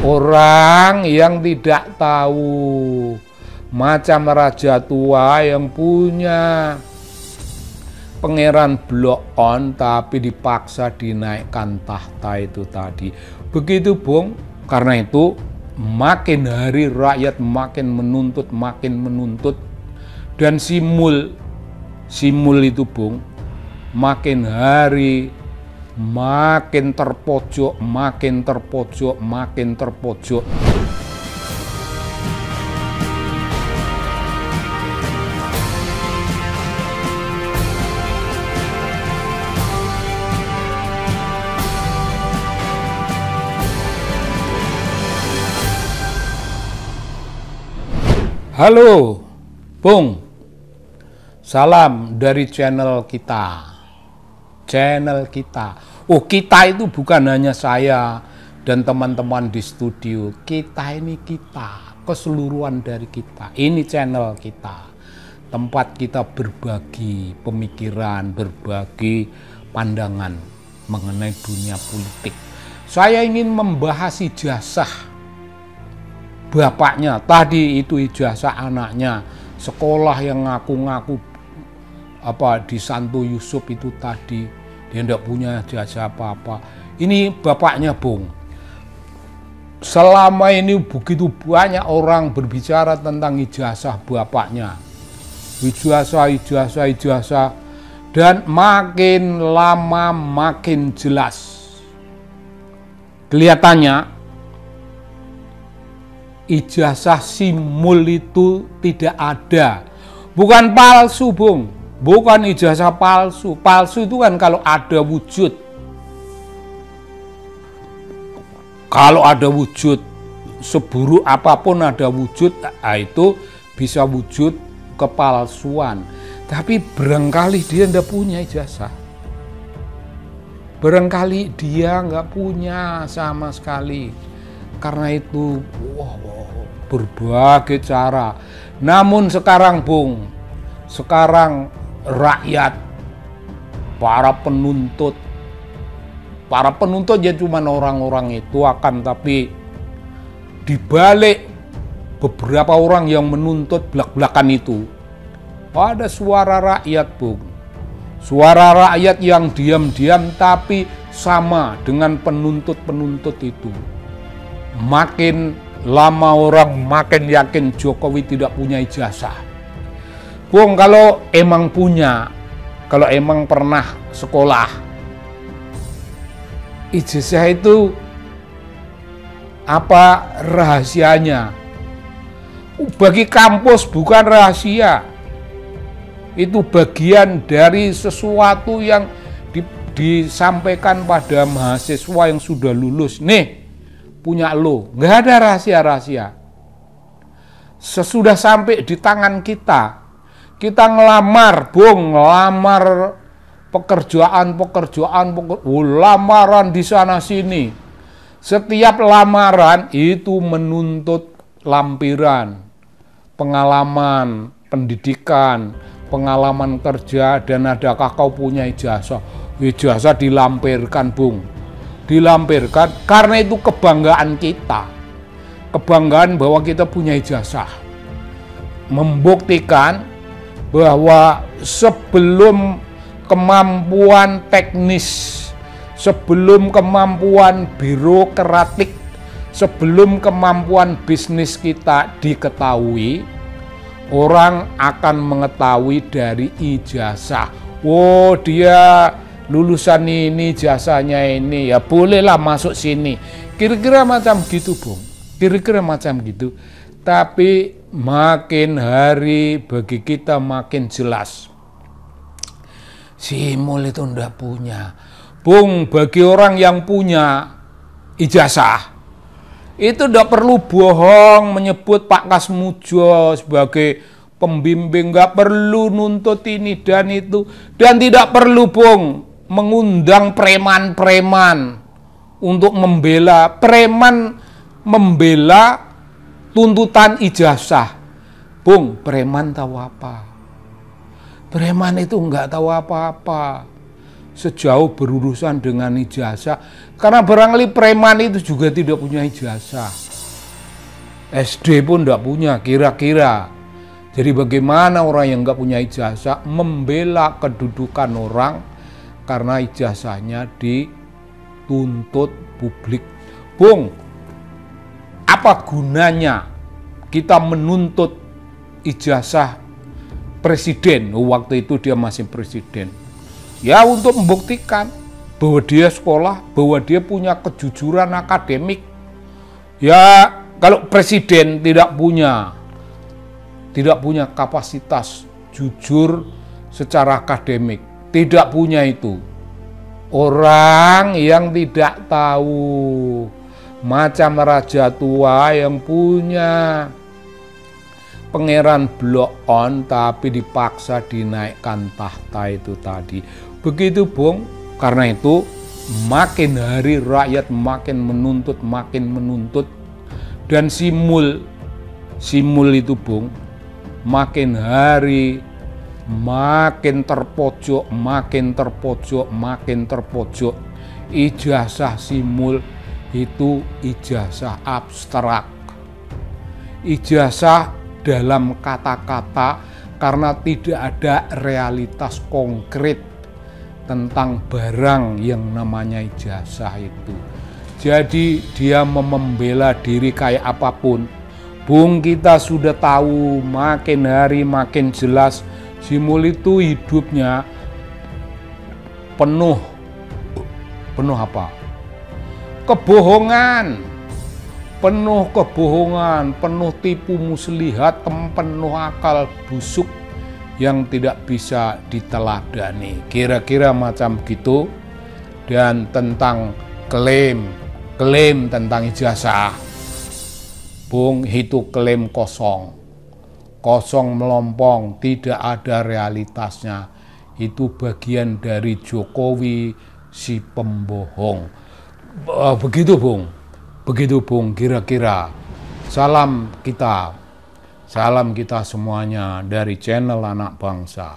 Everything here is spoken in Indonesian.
Orang yang tidak tahu, macam raja tua yang punya pangeran Blok On tapi dipaksa dinaikkan tahta itu tadi. Begitu Bung, karena itu makin hari rakyat makin menuntut dan simul itu Bung, makin hari makin terpojok. Halo, Bung. Salam dari channel kita. Oh, kita itu bukan hanya saya dan teman-teman di studio. Kita ini keseluruhan dari kita. Ini channel kita. Tempat kita berbagi pemikiran, berbagi pandangan mengenai dunia politik. Saya ingin membahas ijazah bapaknya, tadi itu ijazah anaknya, sekolah yang ngaku-ngaku di Santo Yusuf itu tadi, dia tidak punya ijazah apa-apa. Ini bapaknya Bung. Selama ini begitu banyak orang berbicara tentang ijazah bapaknya. Ijazah. Dan makin lama makin jelas. Kelihatannya ijazah simul itu tidak ada. Bukan palsu Bung, bukan ijazah palsu. Palsu itu kan kalau ada wujud. Kalau ada wujud, seburuk apapun ada wujud, itu bisa wujud kepalsuan. Tapi barangkali dia tidak punya ijazah. Barangkali dia nggak punya sama sekali. Karena itu berbagai cara. Namun sekarang Bung, sekarang rakyat, para penuntut ya cuma orang-orang itu akan, tapi dibalik beberapa orang yang menuntut belak-belakan itu ada suara rakyat Bung. Suara rakyat yang diam-diam tapi sama dengan penuntut-penuntut itu. Makin lama orang makin yakin Jokowi tidak punya ijazah. Bung, kalau emang punya, kalau emang pernah sekolah, ijazah itu apa rahasianya? Bagi kampus bukan rahasia. Itu bagian dari sesuatu yang disampaikan pada mahasiswa yang sudah lulus. Nih, punya lo, nggak ada rahasia-rahasia. Sesudah sampai di tangan kita ngelamar, Bung, ngelamar pekerjaan, lamaran di sana sini. Setiap lamaran itu menuntut lampiran, pengalaman, pendidikan, pengalaman kerja, dan adakah kau punya ijazah? Ijazah dilampirkan Bung. Dilampirkan karena itu kebanggaan kita, kebanggaan bahwa kita punya ijazah, membuktikan bahwa sebelum kemampuan teknis, sebelum kemampuan birokratik, sebelum kemampuan bisnis kita diketahui, orang akan mengetahui dari ijazah. Oh, dia lulusan ini, jasanya ini, ya bolehlah masuk sini. Kira-kira macam gitu Bung, kira-kira macam gitu. Tapi makin hari bagi kita makin jelas, simul itu ndak punya. Bung, bagi orang yang punya ijazah, itu ndak perlu bohong menyebut Pak Kasmujo sebagai pembimbing, nggak perlu nuntut ini dan itu, dan tidak perlu Bung mengundang preman-preman untuk membela tuntutan ijazah. Bung, preman tahu apa? Preman itu nggak tahu apa-apa. sejauh berurusan dengan ijazah. Karena barangkali preman itu juga tidak punya ijazah. SD pun tidak punya, kira-kira. Jadi bagaimana orang yang nggak punya ijazah membela kedudukan orang karena ijazahnya dituntut publik. Bung, apa gunanya kita menuntut ijazah presiden? Waktu itu dia masih presiden. Ya untuk membuktikan bahwa dia sekolah, bahwa dia punya kejujuran akademik. Ya kalau presiden tidak punya kapasitas jujur secara akademik, tidak punya itu. Orang yang tidak tahu, macam raja tua yang punya pangeran Blok On tapi dipaksa dinaikkan tahta itu tadi. Begitu Bung, karena itu makin hari rakyat makin menuntut dan simul itu Bung, makin hari makin terpojok. Ijazah simul itu ijazah abstrak, ijazah dalam kata-kata karena tidak ada realitas konkret tentang barang yang namanya ijazah itu. Jadi dia membela diri kayak apapun. Bung, kita sudah tahu makin hari makin jelas simul itu hidupnya penuh apa? Kebohongan, penuh tipu muslihat, penuh akal busuk yang tidak bisa diteladani. Kira-kira macam gitu. Dan tentang klaim tentang ijazah, Bung, itu klaim kosong melompong, tidak ada realitasnya. Itu bagian dari Jokowi si pembohong. Begitu Bung, kira-kira. Salam kita semuanya dari channel Anak Bangsa.